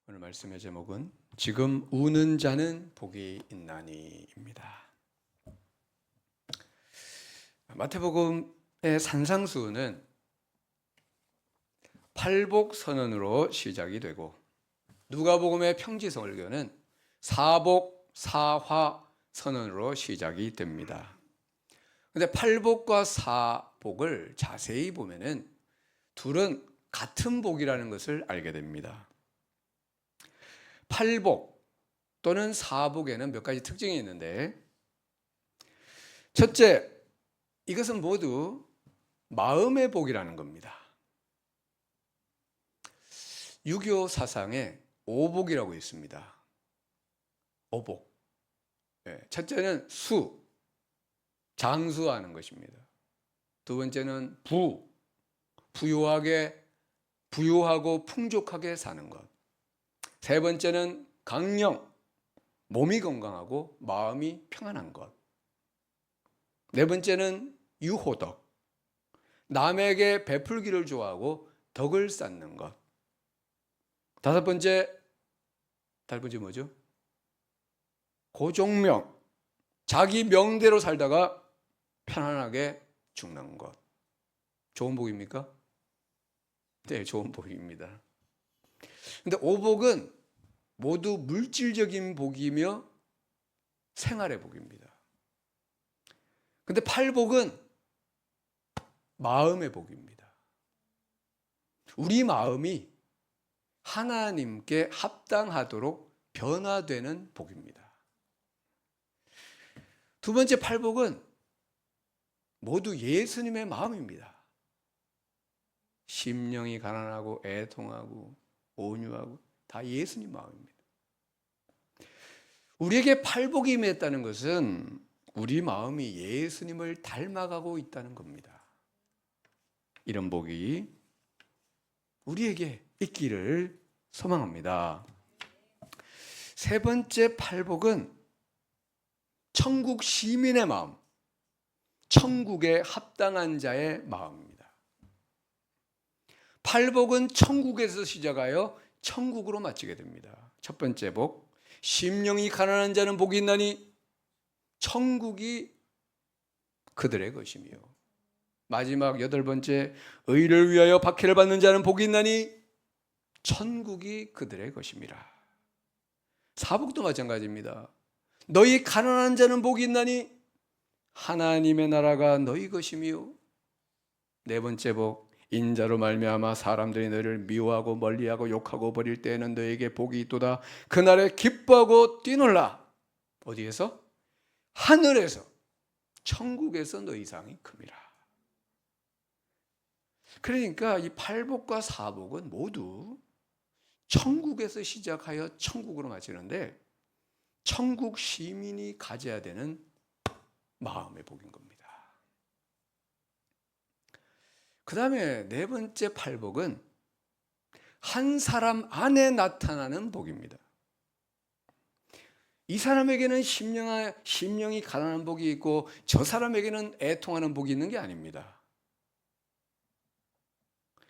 오늘 말씀의 제목은 지금 우는 자는 복이 있나니입니다. 마태복음의 산상수훈은 팔복선언으로 시작이 되고 누가복음의 평지설교는 사복사화선언으로 시작이 됩니다. 그런데 팔복과 사복을 자세히 보면은 둘은 같은 복이라는 것을 알게 됩니다. 팔복 또는 사복에는 몇 가지 특징이 있는데, 첫째, 이것은 모두 마음의 복이라는 겁니다. 유교 사상에 오복이라고 있습니다. 오복. 첫째는 수, 장수하는 것입니다. 두 번째는 부유하고 풍족하게 사는 것. 세 번째는 강령, 몸이 건강하고 마음이 평안한 것. 네 번째는 유호덕, 남에게 베풀기를 좋아하고 덕을 쌓는 것. 다섯 번째 뭐죠? 고종명, 자기 명대로 살다가 편안하게 죽는 것. 좋은 복입니까? 네, 좋은 복입니다. 근데 오복은 모두 물질적인 복이며 생활의 복입니다. 근데 팔복은 마음의 복입니다. 우리 마음이 하나님께 합당하도록 변화되는 복입니다. 두 번째 팔복은 모두 예수님의 마음입니다. 심령이 가난하고 애통하고 온유하고 다 예수님 마음입니다. 우리에게 팔복이 임했다는 것은 우리 마음이 예수님을 닮아가고 있다는 겁니다. 이런 복이 우리에게 있기를 소망합니다. 세 번째 팔복은 천국 시민의 마음, 천국에 합당한 자의 마음입니다. 팔복은 천국에서 시작하여 천국으로 마치게 됩니다. 첫 번째 복, 심령이 가난한 자는 복이 있나니 천국이 그들의 것이며, 마지막 여덟 번째, 의를 위하여 박해를 받는 자는 복이 있나니 천국이 그들의 것임이라. 사복도 마찬가지입니다. 너희 가난한 자는 복이 있나니 하나님의 나라가 너희 것이며, 네 번째 복, 인자로 말미암아 사람들이 너희를 미워하고 멀리하고 욕하고 버릴 때에는 너에게 복이 있도다. 그날에 기뻐하고 뛰놀라. 어디에서? 하늘에서, 천국에서 너희 상이 큼이라. 그러니까 이 팔복과 사복은 모두 천국에서 시작하여 천국으로 마치는데, 천국 시민이 가져야 되는 마음의 복인 겁니다. 그 다음에 네 번째 팔복은 한 사람 안에 나타나는 복입니다. 이 사람에게는 심령이 가난한 복이 있고 저 사람에게는 애통하는 복이 있는 게 아닙니다.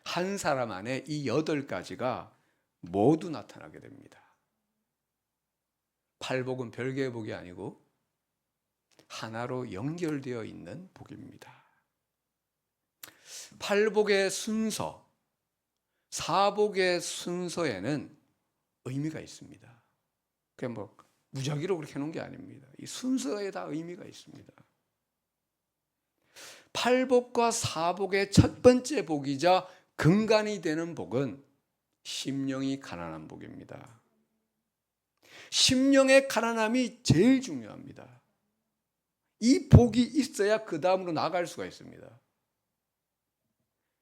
한 사람 안에 이 8가지가 모두 나타나게 됩니다. 팔복은 별개의 복이 아니고 하나로 연결되어 있는 복입니다. 팔복의 순서, 사복의 순서에는 의미가 있습니다. 그냥 무작위로 그렇게 해놓은 게 아닙니다. 이 순서에 다 의미가 있습니다. 팔복과 사복의 첫 번째 복이자 근간이 되는 복은 심령이 가난한 복입니다. 심령의 가난함이 제일 중요합니다. 이 복이 있어야 그 다음으로 나아갈 수가 있습니다.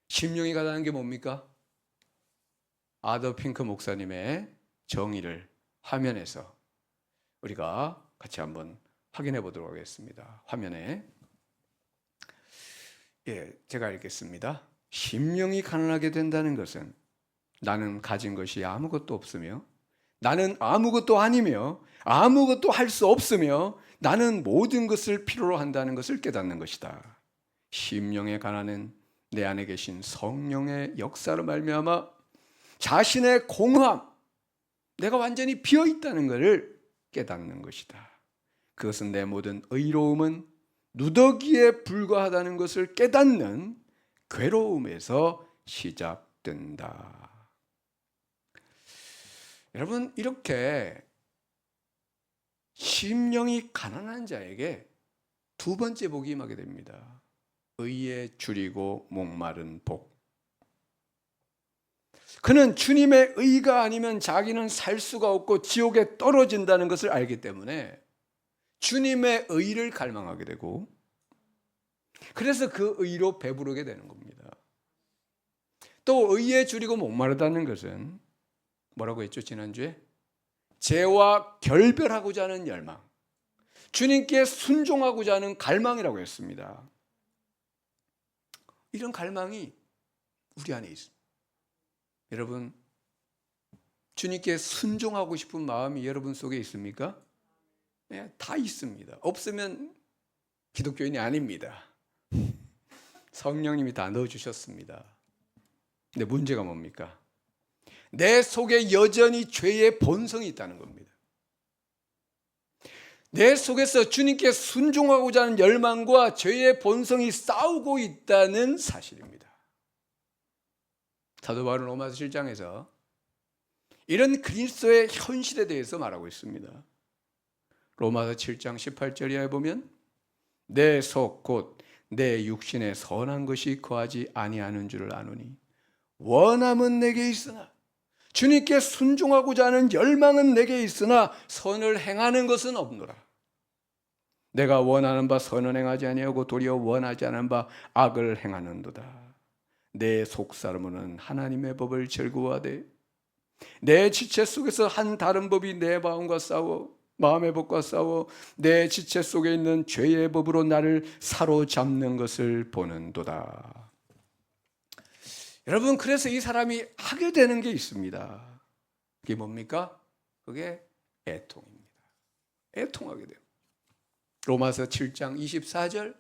심령이 가난한 게 뭡니까? 아더 핑크 목사님의 정의를 화면에서 우리가 같이 한번 확인해 보도록 하겠습니다. 화면에 제가 읽겠습니다. 심령이 가난하게 된다는 것은 나는 가진 것이 아무것도 없으며 나는 아무것도 아니며 아무것도 할 수 없으며 나는 모든 것을 필요로 한다는 것을 깨닫는 것이다. 심령의 가난은 내 안에 계신 성령의 역사로 말미암아 자신의 공허함, 내가 완전히 비어 있다는 것을 깨닫는 것이다. 그것은 내 모든 의로움은 누더기에 불과하다는 것을 깨닫는 괴로움에서 시작된다. 여러분, 이렇게 심령이 가난한 자에게 두 번째 복이 임하게 됩니다. 의에 줄이고 목마른 복. 그는 주님의 의가 아니면 자기는 살 수가 없고 지옥에 떨어진다는 것을 알기 때문에 주님의 의를 갈망하게 되고, 그래서 그 의로 배부르게 되는 겁니다. 또 의에 줄이고 목마르다는 것은 뭐라고 했죠, 지난주에? 죄와 결별하고자 하는 열망, 주님께 순종하고자 하는 갈망이라고 했습니다. 이런 갈망이 우리 안에 있습니다. 여러분, 주님께 순종하고 싶은 마음이 여러분 속에 있습니까? 네, 다 있습니다. 없으면 기독교인이 아닙니다. 성령님이 다 넣어주셨습니다. 근데 문제가 뭡니까? 내 속에 여전히 죄의 본성이 있다는 겁니다. 내 속에서 주님께 순종하고자 하는 열망과 죄의 본성이 싸우고 있다는 사실입니다. 사도 바울은 로마서 7장에서 이런 그리스도의 현실에 대해서 말하고 있습니다. 로마서 7장 18절 이하에 보면 내 속 곧 내 육신에 선한 것이 거하지 아니하는 줄을 아노니 원함은 내게 있으나 주님께 순종하고자 하는 열망은 내게 있으나 선을 행하는 것은 없노라. 내가 원하는 바 선은 행하지 아니하고 도리어 원하지 않은 바 악을 행하는도다. 내 속사람은 하나님의 법을 즐거워하되 내 지체 속에서 한 다른 법이 내 마음과 싸워 마음의 법과 싸워 내 지체 속에 있는 죄의 법으로 나를 사로잡는 것을 보는도다. 여러분, 그래서 이 사람이 하게 되는 게 있습니다. 그게 뭡니까? 그게 애통입니다. 애통하게 돼요. 로마서 7장 24절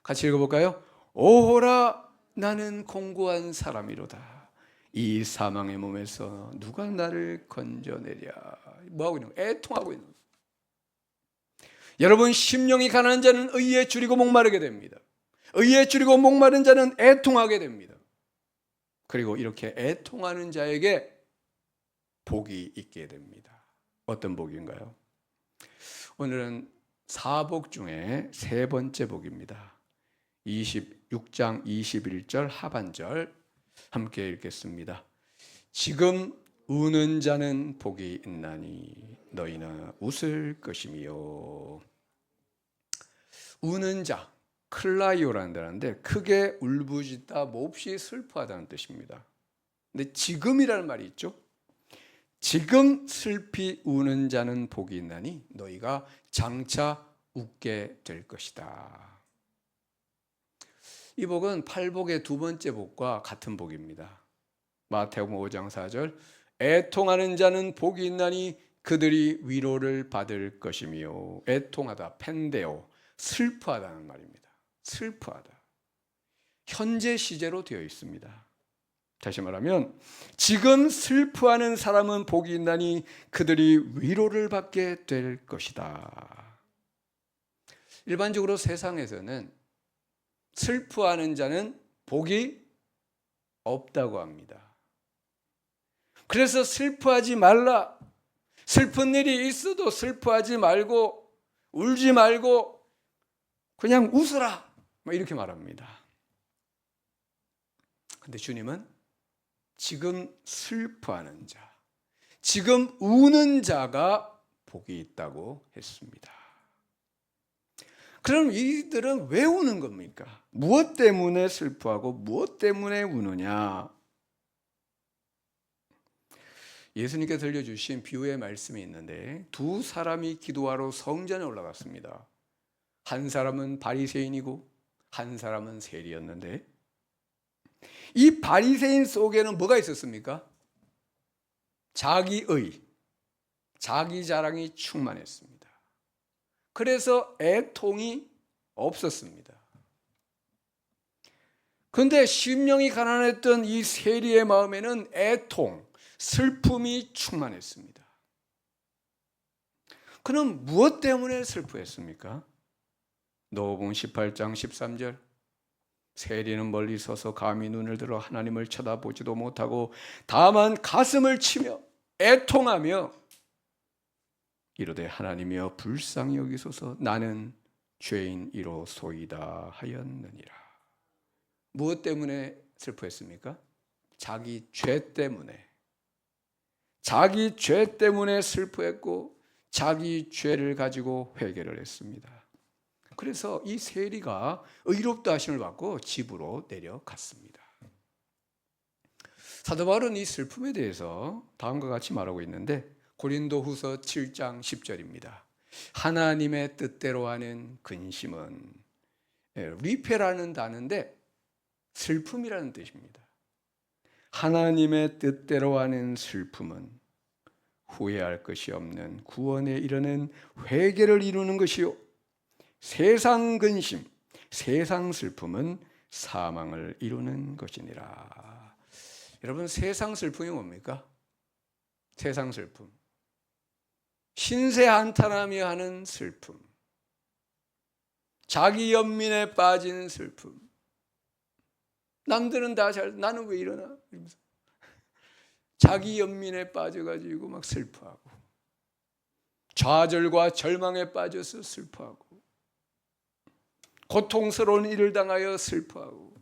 같이 읽어볼까요? 오호라 나는 공고한 사람이로다. 이 사망의 몸에서 누가 나를 건져내랴. 뭐하고 있는 거예요? 애통하고 있는 거예요. 여러분, 심령이 가난한 자는 의에 줄이고 목마르게 됩니다. 의에 줄이고 목마른 자는 애통하게 됩니다. 그리고 이렇게 애통하는 자에게 복이 있게 됩니다. 어떤 복인가요? 오늘은 사복 중에 세 번째 복입니다. 26장 21절 하반절 함께 읽겠습니다. 지금 우는 자는 복이 있나니 너희는 웃을 것이며. 우는 자, 클라이오라는 단어인데 크게 울부짖다 몹시 슬퍼하다는 뜻입니다. 근데 지금이라는 말이 있죠. 지금 슬피 우는 자는 복이 있나니 너희가 장차 웃게 될 것이다. 이 복은 팔복의 두 번째 복과 같은 복입니다. 마태복음 5장 4절 애통하는 자는 복이 있나니 그들이 위로를 받을 것이며. 애통하다, 펜데오, 슬퍼하다는 말입니다. 슬퍼하다. 현재 시제로 되어 있습니다. 다시 말하면 지금 슬퍼하는 사람은 복이 있나니 그들이 위로를 받게 될 것이다. 일반적으로 세상에서는 슬퍼하는 자는 복이 없다고 합니다. 그래서 슬퍼하지 말라. 슬픈 일이 있어도 슬퍼하지 말고 울지 말고 그냥 웃으라. 이렇게 말합니다. 근데 주님은 지금 슬퍼하는 자, 지금 우는 자가 복이 있다고 했습니다. 그럼 이들은 왜 우는 겁니까? 무엇 때문에 슬퍼하고 무엇 때문에 우느냐? 예수님께 들려주신 비유의 말씀이 있는데 두 사람이 기도하러 성전에 올라갔습니다. 한 사람은 바리새인이고 한 사람은 세리였는데 이 바리새인 속에는 뭐가 있었습니까? 자기의, 자기 자랑이 충만했습니다. 그래서 애통이 없었습니다. 그런데 심령이 가난했던 이 세리의 마음에는 애통, 슬픔이 충만했습니다. 그는 무엇 때문에 슬퍼했습니까? 노아복음 18장 13절, 세리는 멀리 서서 감히 눈을 들어 하나님을 쳐다보지도 못하고 다만 가슴을 치며 애통하며 이르되 하나님이여 불쌍히 여기소서 나는 죄인이로소이다 하였느니라. 무엇 때문에 슬퍼했습니까? 자기 죄 때문에. 자기 죄 때문에 슬퍼했고 자기 죄를 가지고 회개를 했습니다. 그래서 이 세리가 의롭다 하심을 받고 집으로 내려갔습니다. 사도 바울은 이 슬픔에 대해서 다음과 같이 말하고 있는데 고린도후서 7장 10절입니다. 하나님의 뜻대로 하는 근심은, 리페라는 단어인데 슬픔이라는 뜻입니다. 하나님의 뜻대로 하는 슬픔은 후회할 것이 없는 구원에 이르는 회개를 이루는 것이요, 세상 근심, 세상 슬픔은 사망을 이루는 것이니라. 여러분, 세상 슬픔이 뭡니까? 세상 슬픔, 신세 한탄하며 하는 슬픔, 자기 연민에 빠진 슬픔. 남들은 다 잘, 나는 왜 이러나? 이러면서 자기 연민에 빠져가지고 막 슬퍼하고, 좌절과 절망에 빠져서 슬퍼하고, 고통스러운 일을 당하여 슬퍼하고,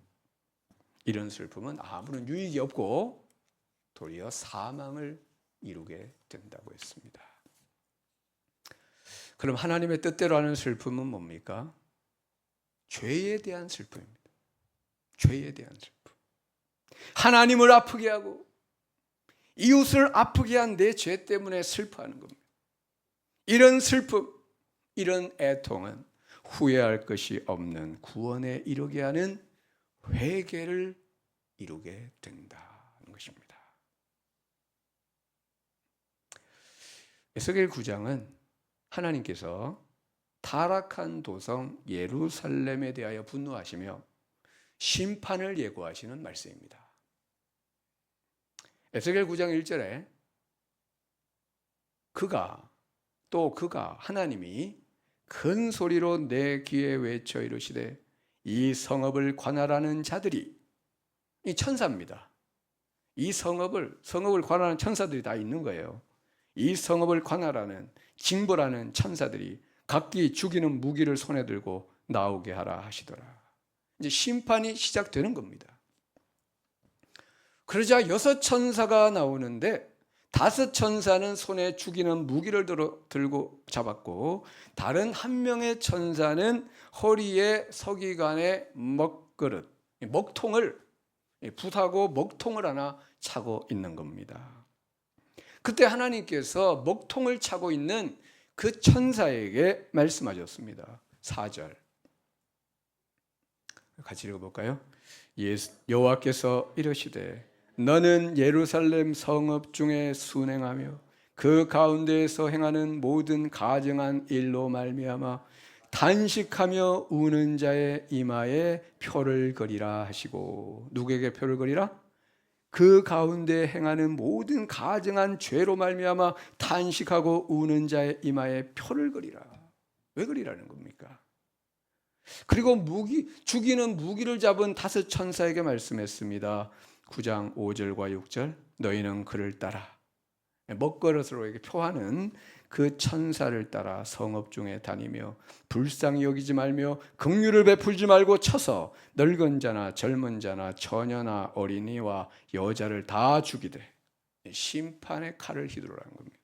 이런 슬픔은 아무런 유익이 없고 도리어 사망을 이루게 된다고 했습니다. 그럼 하나님의 뜻대로 하는 슬픔은 뭡니까? 죄에 대한 슬픔입니다. 죄에 대한 슬픔. 하나님을 아프게 하고 이웃을 아프게 한 내 죄 때문에 슬퍼하는 겁니다. 이런 슬픔, 이런 애통은 후회할 것이 없는 구원에 이르게 하는 회개를 이루게 된다는 것입니다. 에스겔 9장은 하나님께서 타락한 도성 예루살렘에 대하여 분노하시며 심판을 예고하시는 말씀입니다. 에스겔 9장 1절에 그가 하나님이 큰 소리로 내 귀에 외쳐 이르시되 이 성읍을 관할하는 자들이, 이 천사입니다. 이 성읍을 관할하는 천사들이 다 있는 거예요. 이 성읍을 관할하는, 징벌하는 천사들이 각기 죽이는 무기를 손에 들고 나오게 하라 하시더라. 이제 심판이 시작되는 겁니다. 그러자 6 천사가 나오는데 5 천사는 손에 죽이는 무기를 들고 잡았고, 다른 1명의 천사는 허리에 서기관의 먹그릇, 먹통을, 붓하고 먹통을 하나 차고 있는 겁니다. 그때 하나님께서 먹통을 차고 있는 그 천사에게 말씀하셨습니다. 4절 같이 읽어볼까요? 여호와께서 이르시되 너는 예루살렘 성읍 중에 순행하며 그 가운데에서 행하는 모든 가증한 일로 말미암아 단식하며 우는 자의 이마에 표를 그리라 하시고, 누구에게 표를 그리라? 그 가운데 행하는 모든 가증한 죄로 말미암아 탄식하고 우는 자의 이마에 표를 그리라. 왜 그리라는 겁니까? 그리고 죽이는 무기를 잡은 5 천사에게 말씀했습니다. 9장 5절과 6절, 너희는 그를 따라, 먹그릇으로 이렇게 표하는 그 천사를 따라 성읍 중에 다니며 불쌍히 여기지 말며 긍휼을 베풀지 말고 쳐서 늙은 자나 젊은 자나 처녀나 어린이와 여자를 다 죽이되 심판의 칼을 휘두르라는 겁니다.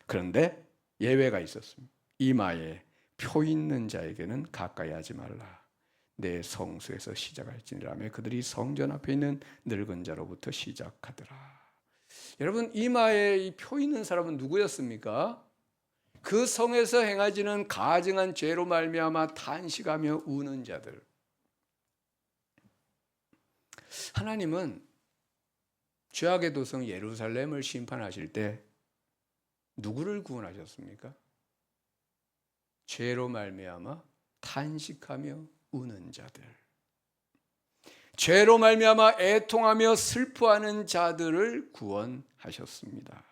그런데 예외가 있었습니다. 이마에 표 있는 자에게는 가까이 하지 말라. 내 성소에서 시작할지니라며 그들이 성전 앞에 있는 늙은 자로부터 시작하더라. 여러분, 이마에 이 표 있는 사람은 누구였습니까? 그 성에서 행하지는 가증한 죄로 말미암아 탄식하며 우는 자들. 하나님은 죄악의 도성 예루살렘을 심판하실 때 누구를 구원하셨습니까? 죄로 말미암아 탄식하며 우는 자들. 죄로 말미암아 애통하며 슬퍼하는 자들을 구원하셨습니다.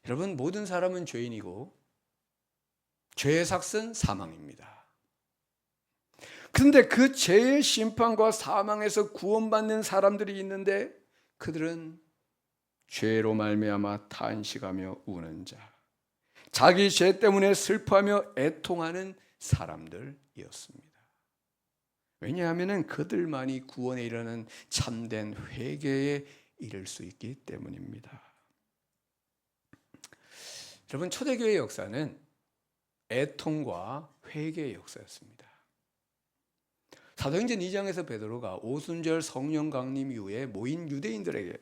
여러분, 모든 사람은 죄인이고 죄의 삭은 사망입니다. 그런데 그 죄의 심판과 사망에서 구원받는 사람들이 있는데 그들은 죄로 말미암아 탄식하며 우는 자, 자기 죄 때문에 슬퍼하며 애통하는 사람들이었습니다. 왜냐하면 그들만이 구원에 이르는 참된 회개에 이를 수 있기 때문입니다. 여러분, 초대교회의 역사는 애통과 회개의 역사였습니다. 사도행전 2장에서 베드로가 오순절 성령 강림 이후에 모인 유대인들에게,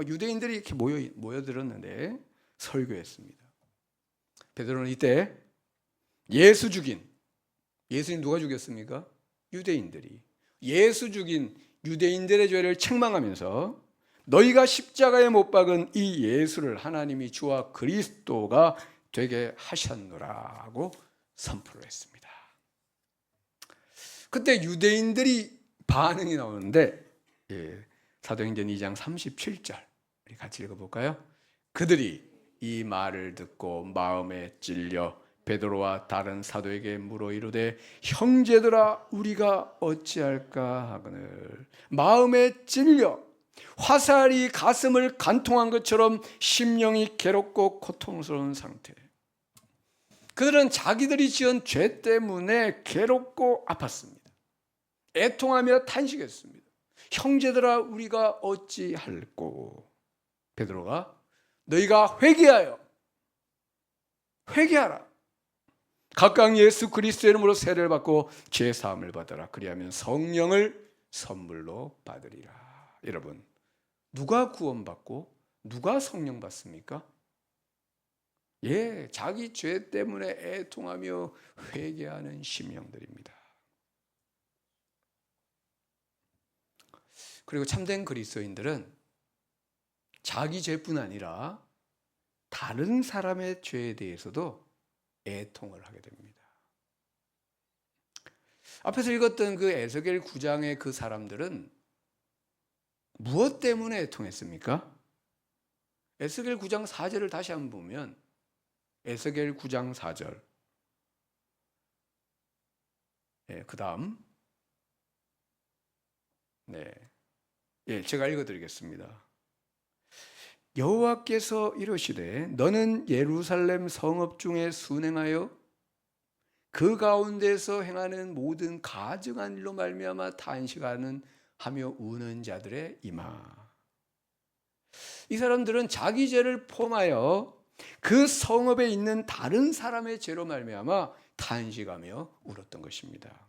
유대인들이 이렇게 모여들었는데 설교했습니다. 베드로는 이때 예수 죽인, 예수님 누가 죽였습니까? 유대인들이. 예수 죽인 유대인들의 죄를 책망하면서 너희가 십자가에 못 박은 이 예수를 하나님이 주와 그리스도가 되게 하셨노라고 선포를 했습니다. 그때 유대인들이 반응이 나오는데 사도행전 2장 37절 우리 같이 읽어볼까요? 그들이 이 말을 듣고 마음에 찔려 베드로와 다른 사도에게 물어 이르되 형제들아 우리가 어찌할까 하거늘. 마음에 찔려 화살이 가슴을 간통한 것처럼 심령이 괴롭고 고통스러운 상태. 그들은 자기들이 지은 죄 때문에 괴롭고 아팠습니다. 애통하며 탄식했습니다. 형제들아 우리가 어찌할꼬. 베드로가 너희가 회개하라. 각각 예수 그리스도의 이름으로 세례를 받고 죄 사함을 받으라. 그리하면 성령을 선물로 받으리라. 여러분, 누가 구원받고 누가 성령 받습니까? 자기 죄 때문에 애통하며 회개하는 심령들입니다. 그리고 참된 그리스도인들은 자기 죄뿐 아니라 다른 사람의 죄에 대해서도 애통을 하게 됩니다. 앞에서 읽었던 그 에스겔 9장의 그 사람들은 무엇 때문에 애통했습니까? 에스겔 9장 4절을 다시 한번 보면 에스겔 9장 4절 그 다음 제가 읽어드리겠습니다. 여호와께서 이르시되 너는 예루살렘 성읍 중에 순행하여 그 가운데서 행하는 모든 가증한 일로 말미암아 탄식하는 하며 우는 자들의 이마. 이 사람들은 자기 죄를 포함하여 그 성읍에 있는 다른 사람의 죄로 말미암아 탄식하며 울었던 것입니다.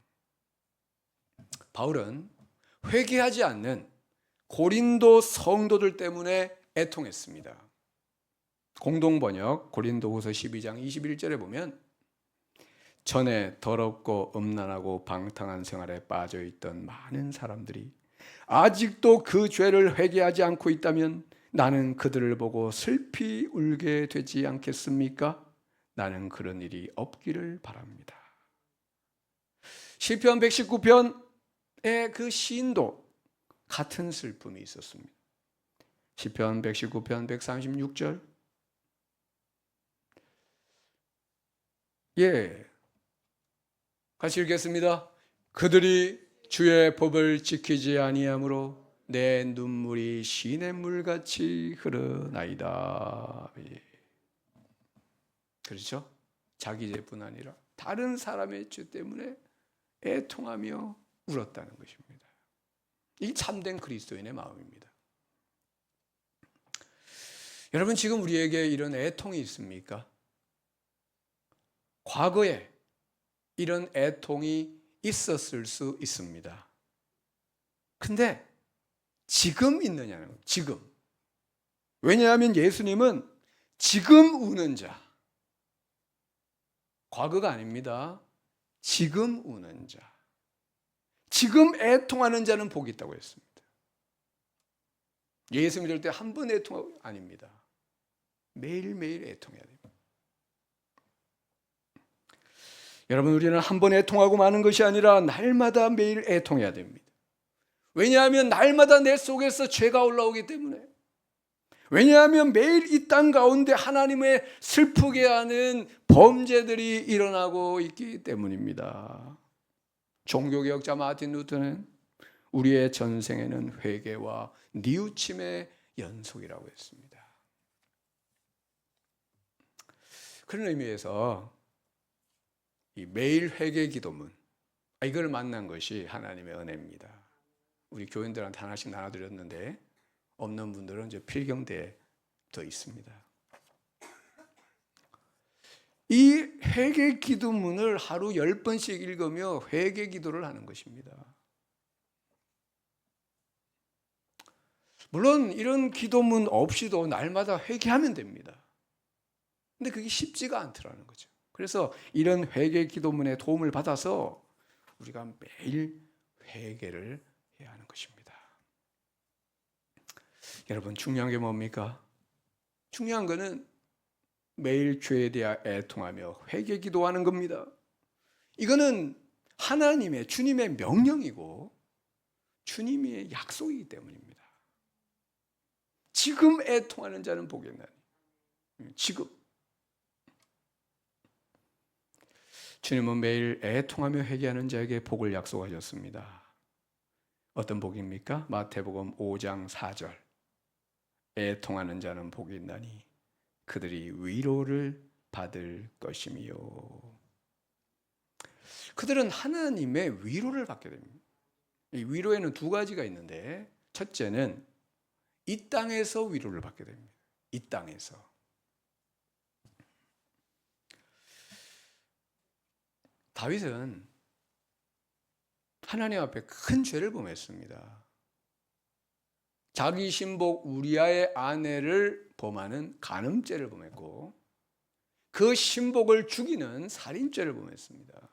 바울은 회개하지 않는 고린도 성도들 때문에 애통했습니다. 공동번역 고린도후서 12장 21절에 보면 전에 더럽고 음란하고 방탕한 생활에 빠져있던 많은 사람들이 아직도 그 죄를 회개하지 않고 있다면 나는 그들을 보고 슬피 울게 되지 않겠습니까? 나는 그런 일이 없기를 바랍니다. 시편 119편의 그 시인도 같은 슬픔이 있었습니다. 시편 119편 136절 같이 읽겠습니다. 그들이 주의 법을 지키지 아니하므로 내 눈물이 시냇물같이 흐르나이다. 그렇죠? 자기 죄뿐 아니라 다른 사람의 죄 때문에 애통하며 울었다는 것입니다. 이 참된 그리스도인의 마음입니다. 여러분, 지금 우리에게 이런 애통이 있습니까? 과거에 이런 애통이 있었을 수 있습니다. 근데 지금 있느냐는 거예요. 지금. 왜냐하면 예수님은 지금 우는 자, 과거가 아닙니다. 지금 우는 자, 지금 애통하는 자는 복이 있다고 했습니다. 예수 믿을 때 한 번 애통하고 아닙니다. 매일매일 애통해야 됩니다. 여러분, 우리는 한 번 애통하고 마는 것이 아니라 날마다 매일 애통해야 됩니다. 왜냐하면 날마다 내 속에서 죄가 올라오기 때문에, 왜냐하면 매일 이 땅 가운데 하나님의 슬프게 하는 범죄들이 일어나고 있기 때문입니다. 종교개혁자 마틴 루터는 우리의 전생에는 회개와 뉘우침의 연속이라고 했습니다. 그런 의미에서 이 매일 회개 기도문, 이걸 만난 것이 하나님의 은혜입니다. 우리 교인들한테 하나씩 나눠드렸는데 없는 분들은 이제 필경대에 더 있습니다. 이 회개 기도문을 하루 10번씩 읽으며 회개 기도를 하는 것입니다. 물론 이런 기도문 없이도 날마다 회개하면 됩니다. 근데 그게 쉽지가 않더라는 거죠. 그래서 이런 회개 기도문의 도움을 받아서 우리가 매일 회개를 해야 하는 것입니다. 여러분, 중요한 게 뭡니까? 중요한 거는 매일 죄에 대하여 애통하며 회개 기도하는 겁니다. 이거는 하나님의, 주님의 명령이고 주님의 약속이기 때문입니다. 지금 애통하는 자는 복이 있나니. 지금. 주님은 매일 애통하며 회개하는 자에게 복을 약속하셨습니다. 어떤 복입니까? 마태복음 5장 4절. 애통하는 자는 복이 있나니 그들이 위로를 받을 것이미요. 그들은 하나님의 위로를 받게 됩니다. 이 위로에는 두 가지가 있는데, 첫째는 이 땅에서 위로를 받게 됩니다. 이 땅에서. 다윗은 하나님 앞에 큰 죄를 범했습니다. 자기 신복 우리아의 아내를 범하는 간음죄를 범했고, 그 신복을 죽이는 살인죄를 범했습니다.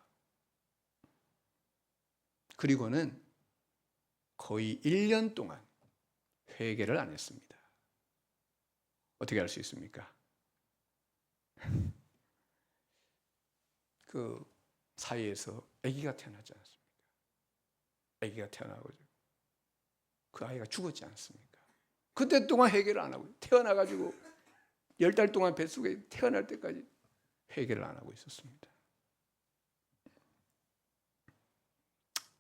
그리고는 거의 1년 동안 회개를 안 했습니다. 어떻게 할 수 있습니까? 그 사이에서 아기가 태어나지 않았습니까? 아기가 태어나고 그 아이가 죽었지 않습니까? 그때 동안 회개를 안 하고, 태어나가지고 10달 동안 뱃속에 태어날 때까지 회개를 안 하고 있었습니다.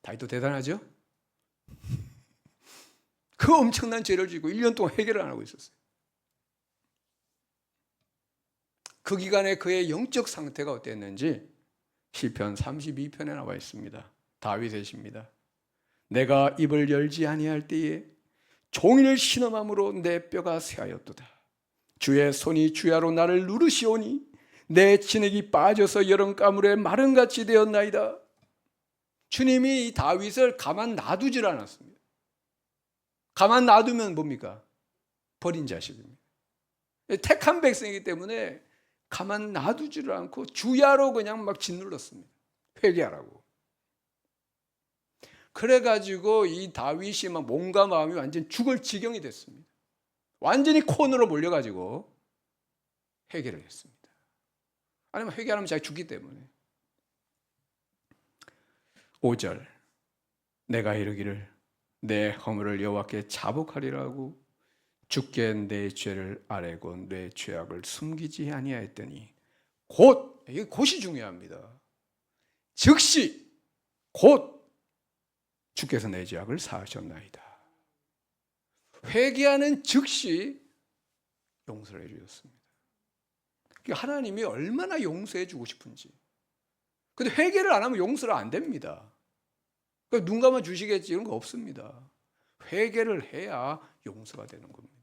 다윗도 대단하죠? 그 엄청난 죄를 지고 1년 동안 회개를 안 하고 있었어요. 그 기간에 그의 영적 상태가 어땠는지 시편 32편에 나와 있습니다. 다윗의 시입니다. 내가 입을 열지 아니할 때에 종일 신음함으로 내 뼈가 쇠하였도다. 주의 손이 주야로 나를 누르시오니 내 진액이 빠져서 여름가물에 마른같이 되었나이다. 주님이 이 다윗을 가만 놔두질 않았습니다. 가만 놔두면 뭡니까? 버린 자식입니다. 택한 백성이기 때문에 가만 놔두지를 않고 주야로 그냥 막 짓눌렀습니다. 회개하라고. 그래가지고 이 다윗이 막 몸과 마음이 완전 죽을 지경이 됐습니다. 완전히 코너로 몰려가지고 회개를 했습니다. 아니면 회개하면 자기 죽기 때문에. 5절. 내가 이르기를 내 허물을 여호와께 자복하리라고 주께 내 죄를 아뢰고 내 죄악을 숨기지 아니하였더니 곧, 이게 곧이 중요합니다. 즉시 곧 주께서 내 죄악을 사하셨나이다. 회개하는 즉시 용서를 해주셨습니다. 하나님이 얼마나 용서해 주고 싶은지. 근데 회개를 안 하면 용서를 안 됩니다. 눈 감아 주시겠지 이런 거 없습니다. 회개를 해야 용서가 되는 겁니다.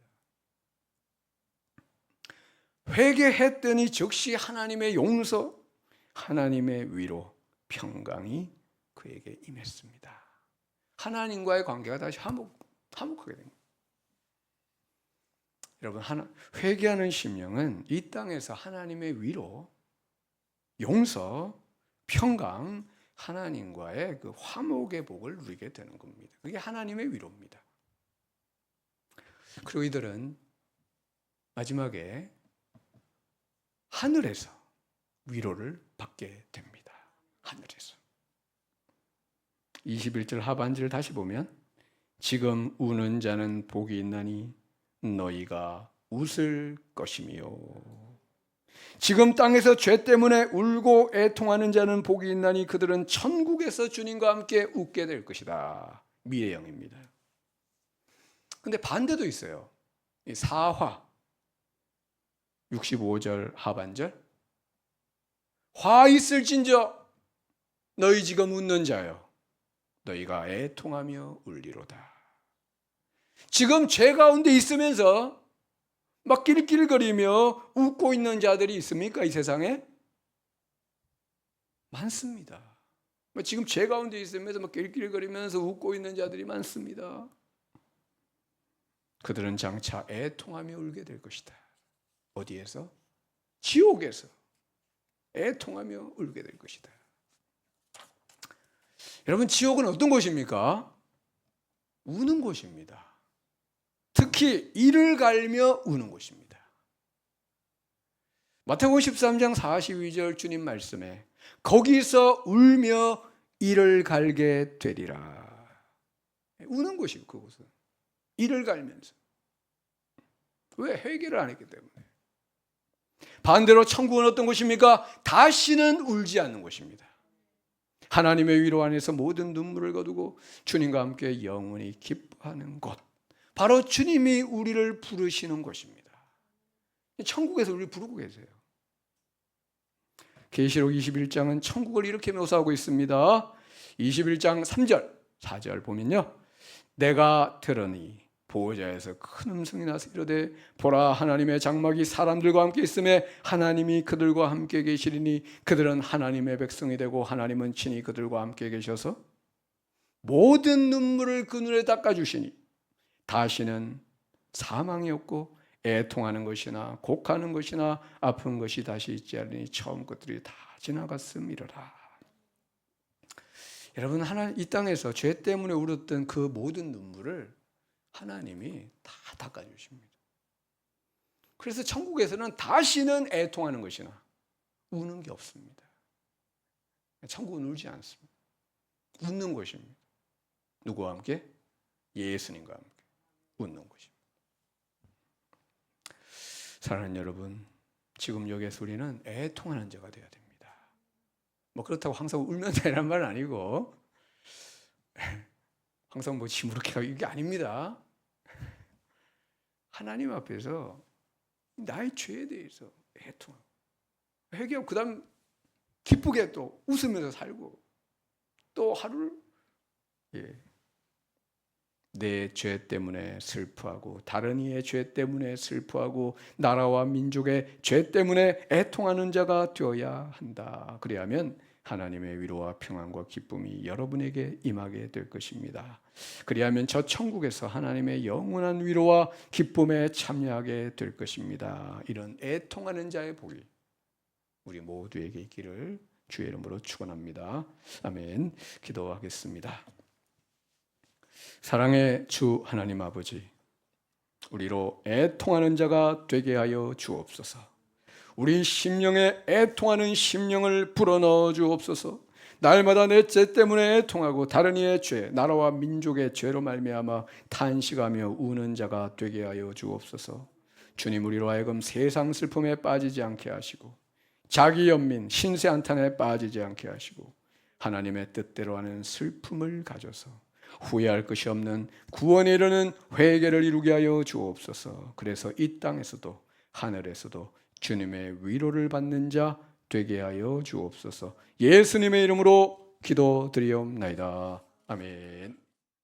회개했더니 즉시 하나님의 용서, 하나님의 위로, 평강이 그에게 임했습니다. 하나님과의 관계가 다시 화목하게 됩니다. 여러분, 회개하는 심령은 이 땅에서 하나님의 위로, 용서, 평강, 하나님과의 그 화목의 복을 누리게 되는 겁니다. 그게 하나님의 위로입니다. 그리고 이들은 마지막에 하늘에서 위로를 받게 됩니다. 하늘에서. 21절 하반절을 다시 보면 지금 우는 자는 복이 있나니 너희가 웃을 것이며 지금 땅에서 죄 때문에 울고 애통하는 자는 복이 있나니 그들은 천국에서 주님과 함께 웃게 될 것이다. 미래형입니다. 근데 반대도 있어요. 이 사화 65절 하반절 화 있을진저 너희 지금 웃는 자여 너희가 애통하며 울리로다. 지금 죄 가운데 있으면서 막 낄낄거리며 웃고 있는 자들이 있습니까? 이 세상에? 많습니다. 지금 죄 가운데 있으면서 막 낄낄거리면서 웃고 있는 자들이 많습니다. 그들은 장차 애통하며 울게 될 것이다. 어디에서? 지옥에서 애통하며 울게 될 것이다. 여러분, 지옥은 어떤 곳입니까? 우는 곳입니다. 특히 이를 갈며 우는 곳입니다. 마태복음 13장 42절 주님 말씀에 거기서 울며 이를 갈게 되리라. 우는 곳이고 그곳은 이를 갈면서. 왜? 회개를 안 했기 때문에. 반대로 천국은 어떤 곳입니까? 다시는 울지 않는 곳입니다. 하나님의 위로 안에서 모든 눈물을 거두고 주님과 함께 영원히 기뻐하는 곳. 바로 주님이 우리를 부르시는 곳입니다. 천국에서 우리를 부르고 계세요. 계시록 21장은 천국을 이렇게 묘사하고 있습니다. 21장 3절, 4절 보면요. 내가 들으니 보호자에서 큰 음성이 나서 이르되 보라 하나님의 장막이 사람들과 함께 있음에 하나님이 그들과 함께 계시리니 그들은 하나님의 백성이 되고 하나님은 친히 그들과 함께 계셔서 모든 눈물을 그 눈에 닦아주시니 다시는 사망이 없고 애통하는 것이나 곡하는 것이나 아픈 것이 다시 있지 않으니 처음 것들이 다 지나갔음이로라. 여러분, 이 땅에서 죄 때문에 울었던 그 모든 눈물을 하나님이 다 닦아주십니다. 그래서 천국에서는 다시는 애통하는 것이나 우는 게 없습니다. 천국은 울지 않습니다. 웃는 것입니다. 누구와 함께? 예수님과 함께 웃는 것입니다. 사랑하는 여러분, 지금 여기에서 우리는 애통하는 자가 되어야 됩니다. 그렇다고 항상 울면 되란 말은 아니고 항상 시무룩해 가고 이게 아닙니다. 하나님 앞에서 나의 죄에 대해서 애통하고 회개하고 그다음 기쁘게 또 웃으면서 살고 또 하루를 내 죄 때문에 슬퍼하고 다른 이의 죄 때문에 슬퍼하고 나라와 민족의 죄 때문에 애통하는 자가 되어야 한다. 그래야면 하나님의 위로와 평안과 기쁨이 여러분에게 임하게 될 것입니다. 그리하면 저 천국에서 하나님의 영원한 위로와 기쁨에 참여하게 될 것입니다. 이런 애통하는 자의 복이 우리 모두에게 있기를 주의 이름으로 축원합니다. 아멘. 기도하겠습니다. 사랑의 주 하나님 아버지, 우리로 애통하는 자가 되게 하여 주옵소서. 우리 심령에 애통하는 심령을 불어넣어 주옵소서. 날마다 내 죄 때문에 애통하고 다른 이의 죄, 나라와 민족의 죄로 말미암아 탄식하며 우는 자가 되게 하여 주옵소서. 주님, 우리로 하여금 세상 슬픔에 빠지지 않게 하시고 자기 연민, 신세 한탄에 빠지지 않게 하시고 하나님의 뜻대로 하는 슬픔을 가져서 후회할 것이 없는 구원에 이르는 회개를 이루게 하여 주옵소서. 그래서 이 땅에서도 하늘에서도 주님의 위로를 받는 자 되게 하여 주옵소서. 예수님의 이름으로 기도드리옵나이다. 아멘.